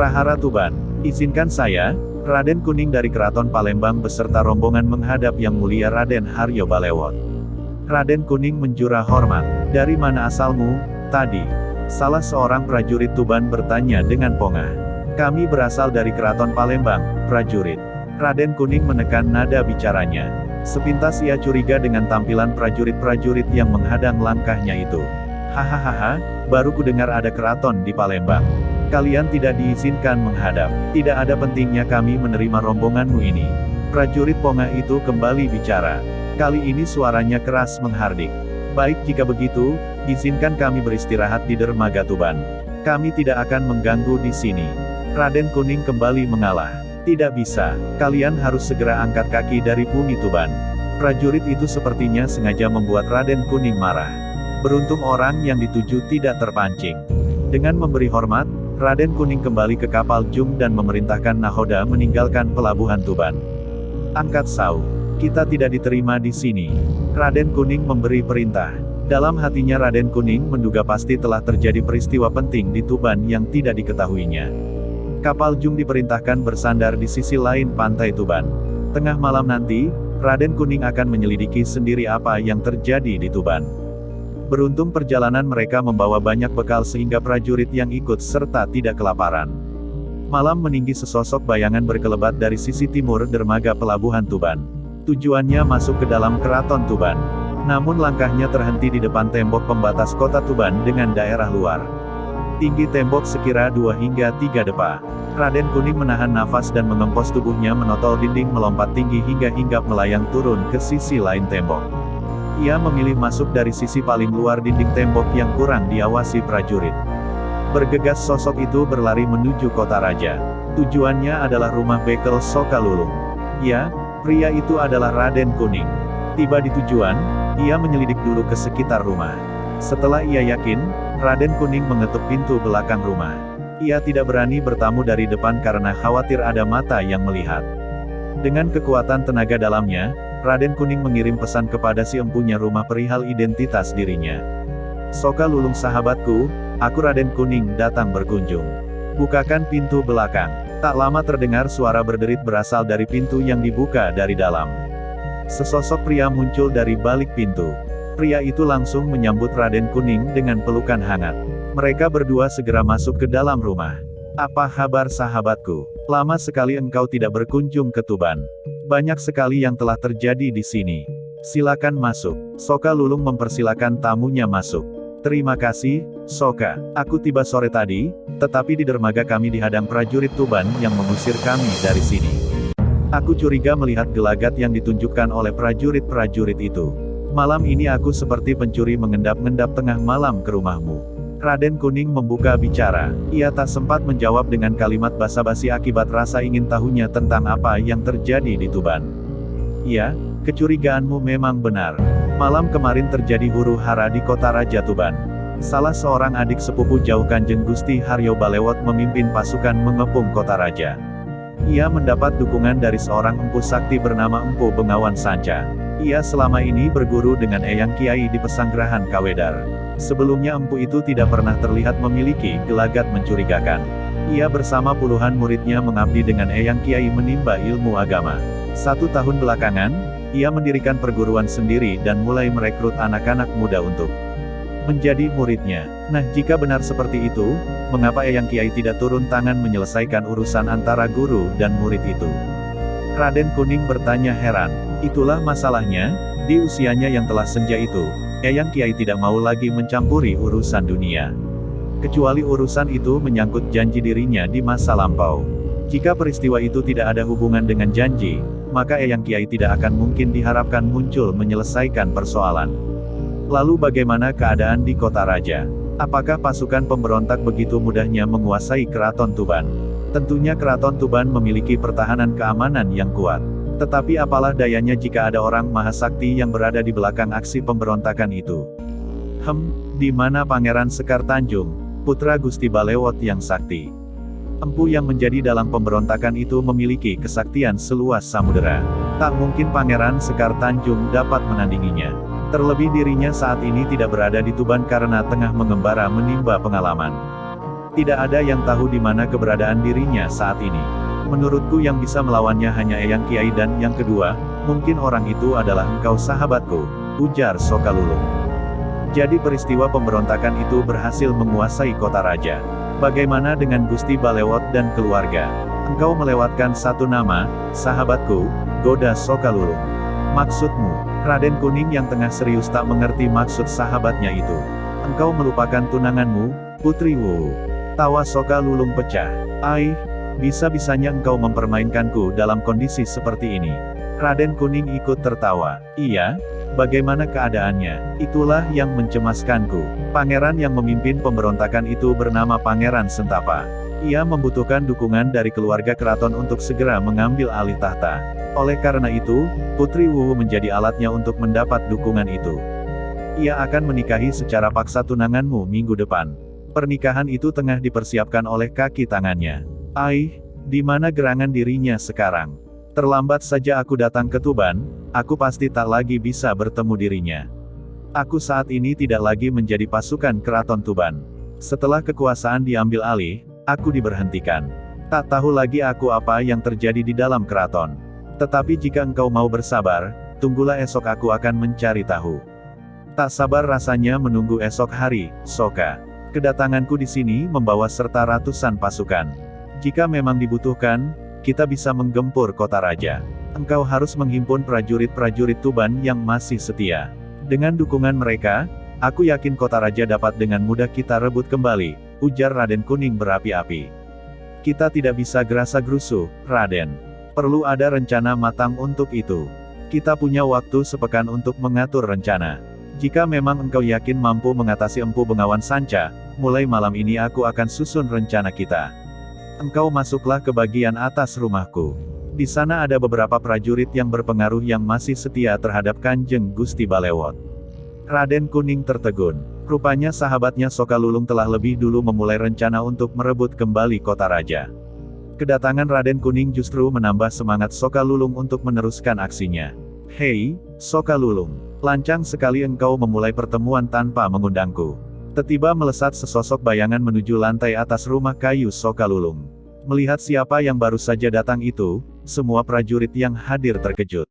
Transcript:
Prahara Tuban. Izinkan saya, Raden Kuning dari Keraton Palembang beserta rombongan menghadap Yang Mulia Raden Haryo Balewot. Raden Kuning menjura hormat. Dari mana asalmu, tadi? Salah seorang prajurit Tuban bertanya dengan pongah. Kami berasal dari Keraton Palembang, prajurit. Raden Kuning menekan nada bicaranya. Sepintas ia curiga dengan tampilan prajurit-prajurit yang menghadang langkahnya itu. Hahaha, baru kudengar ada keraton di Palembang. Kalian tidak diizinkan menghadap. Tidak ada pentingnya kami menerima rombonganmu ini. Prajurit pongah itu kembali bicara. Kali ini suaranya keras menghardik. Baik jika begitu, izinkan kami beristirahat di dermaga Tuban. Kami tidak akan mengganggu di sini. Raden Kuning kembali mengalah. Tidak bisa, kalian harus segera angkat kaki dari bumi Tuban. Prajurit itu sepertinya sengaja membuat Raden Kuning marah. Beruntung orang yang dituju tidak terpancing. Dengan memberi hormat, Raden Kuning kembali ke kapal Jung dan memerintahkan nahoda meninggalkan pelabuhan Tuban. Angkat sau. Kita tidak diterima di sini. Raden Kuning memberi perintah. Dalam hatinya Raden Kuning menduga pasti telah terjadi peristiwa penting di Tuban yang tidak diketahuinya. Kapal Jung diperintahkan bersandar di sisi lain pantai Tuban. Tengah malam nanti, Raden Kuning akan menyelidiki sendiri apa yang terjadi di Tuban. Beruntung perjalanan mereka membawa banyak bekal sehingga prajurit yang ikut serta tidak kelaparan. Malam meninggi sesosok bayangan berkelebat dari sisi timur dermaga pelabuhan Tuban. Tujuannya masuk ke dalam keraton Tuban. Namun langkahnya terhenti di depan tembok pembatas kota Tuban dengan daerah luar. Tinggi tembok sekira 2 hingga 3 depa. Raden Kuning menahan nafas dan mengempos tubuhnya menotol dinding melompat tinggi hingga hinggap melayang turun ke sisi lain tembok. Ia memilih masuk dari sisi paling luar dinding tembok yang kurang diawasi prajurit. Bergegas sosok itu berlari menuju kota raja. Tujuannya adalah rumah bekel Sokalulung. Ya, pria itu adalah Raden Kuning. Tiba di tujuan, ia menyelidik dulu ke sekitar rumah. Setelah ia yakin, Raden Kuning mengetuk pintu belakang rumah. Ia tidak berani bertamu dari depan karena khawatir ada mata yang melihat. Dengan kekuatan tenaga dalamnya, Raden Kuning mengirim pesan kepada si empunya rumah perihal identitas dirinya. Sokalulung sahabatku, aku Raden Kuning datang berkunjung. Bukakan pintu belakang. Tak lama terdengar suara berderit berasal dari pintu yang dibuka dari dalam. Sesosok pria muncul dari balik pintu. Pria itu langsung menyambut Raden Kuning dengan pelukan hangat. Mereka berdua segera masuk ke dalam rumah. Apa kabar sahabatku? Lama sekali engkau tidak berkunjung ke Tuban. Banyak sekali yang telah terjadi di sini. Silakan masuk. Sokalulung mempersilakan tamunya masuk. Terima kasih, Soka. Aku tiba sore tadi, tetapi di dermaga kami dihadang prajurit Tuban yang mengusir kami dari sini. Aku curiga melihat gelagat yang ditunjukkan oleh prajurit-prajurit itu. Malam ini aku seperti pencuri mengendap-endap tengah malam ke rumahmu. Raden Kuning membuka bicara. Ia tak sempat menjawab dengan kalimat basa-basi akibat rasa ingin tahunya tentang apa yang terjadi di Tuban. Ya, kecurigaanmu memang benar. Malam kemarin terjadi huru-hara di kota Raja Tuban. Salah seorang adik sepupu jauh Kanjeng Gusti Haryo Balewot memimpin pasukan mengepung kota raja. Ia mendapat dukungan dari seorang empu sakti bernama Empu Bengawan Sanca. Ia selama ini berguru dengan Eyang Kiai di Pesanggerahan Kawedar. Sebelumnya empu itu tidak pernah terlihat memiliki gelagat mencurigakan. Ia bersama puluhan muridnya mengabdi dengan Eyang Kiai menimba ilmu agama. 1 tahun belakangan, ia mendirikan perguruan sendiri dan mulai merekrut anak-anak muda untuk menjadi muridnya. Nah, jika benar seperti itu, mengapa Eyang Kiai tidak turun tangan menyelesaikan urusan antara guru dan murid itu? Raden Kuning bertanya heran. Itulah masalahnya, di usianya yang telah senja itu, Eyang Kiai tidak mau lagi mencampuri urusan dunia. Kecuali urusan itu menyangkut janji dirinya di masa lampau. Jika peristiwa itu tidak ada hubungan dengan janji, maka Eyang Kiai tidak akan mungkin diharapkan muncul menyelesaikan persoalan. Lalu bagaimana keadaan di kota raja? Apakah pasukan pemberontak begitu mudahnya menguasai keraton Tuban? Tentunya keraton Tuban memiliki pertahanan keamanan yang kuat. Tetapi apalah dayanya jika ada orang mahasakti yang berada di belakang aksi pemberontakan itu? Di mana Pangeran Sekar Tanjung, putra Gusti Balewot yang sakti? Empu yang menjadi dalang pemberontakan itu memiliki kesaktian seluas samudera. Tak mungkin Pangeran Sekar Tanjung dapat menandinginya. Terlebih dirinya saat ini tidak berada di Tuban karena tengah mengembara menimba pengalaman. Tidak ada yang tahu di mana keberadaan dirinya saat ini. Menurutku yang bisa melawannya hanya Eyang Kiai dan yang kedua, mungkin orang itu adalah engkau sahabatku, ujar Sokalulung. Jadi peristiwa pemberontakan itu berhasil menguasai kota raja. Bagaimana dengan Gusti Balewot dan keluarga? Engkau melewatkan satu nama, sahabatku, goda Sokalulung. Maksudmu? Raden Kuning yang tengah serius tak mengerti maksud sahabatnya itu. Engkau melupakan tunanganmu, Putri Wu. Tawa Sokalulung pecah. Ai, bisa-bisanya engkau mempermainkanku dalam kondisi seperti ini. Raden Kuning ikut tertawa. Iya, bagaimana keadaannya? Itulah yang mencemaskanku. Pangeran yang memimpin pemberontakan itu bernama Pangeran Sentapa. Ia membutuhkan dukungan dari keluarga keraton untuk segera mengambil alih tahta. Oleh karena itu, Putri Wu menjadi alatnya untuk mendapat dukungan itu. Ia akan menikahi secara paksa tunanganmu minggu depan. Pernikahan itu tengah dipersiapkan oleh kaki tangannya. Ai, di mana gerangan dirinya sekarang? Terlambat saja aku datang ke Tuban, aku pasti tak lagi bisa bertemu dirinya. Aku saat ini tidak lagi menjadi pasukan keraton Tuban. Setelah kekuasaan diambil alih, aku diberhentikan. Tak tahu lagi aku apa yang terjadi di dalam keraton. Tetapi jika engkau mau bersabar, tunggulah esok aku akan mencari tahu. Tak sabar rasanya menunggu esok hari, Soka. Kedatanganku di sini membawa serta ratusan pasukan. Jika memang dibutuhkan, kita bisa menggempur kota raja. Engkau harus menghimpun prajurit-prajurit Tuban yang masih setia. Dengan dukungan mereka, aku yakin kota raja dapat dengan mudah kita rebut kembali, ujar Raden Kuning berapi-api. Kita tidak bisa gerasa-gerusu, Raden. Perlu ada rencana matang untuk itu. Kita punya waktu sepekan untuk mengatur rencana. Jika memang engkau yakin mampu mengatasi Empu Bengawan Sanca, mulai malam ini aku akan susun rencana kita. Engkau masuklah ke bagian atas rumahku. Di sana ada beberapa prajurit yang berpengaruh yang masih setia terhadap Kanjeng Gusti Balewot. Raden Kuning tertegun. Rupanya sahabatnya Sokalulung telah lebih dulu memulai rencana untuk merebut kembali kota raja. Kedatangan Raden Kuning justru menambah semangat Sokalulung untuk meneruskan aksinya. Hei, Sokalulung, lancang sekali engkau memulai pertemuan tanpa mengundangku. Tiba-tiba melesat sesosok bayangan menuju lantai atas rumah kayu Sokalulung. Melihat siapa yang baru saja datang itu, semua prajurit yang hadir terkejut.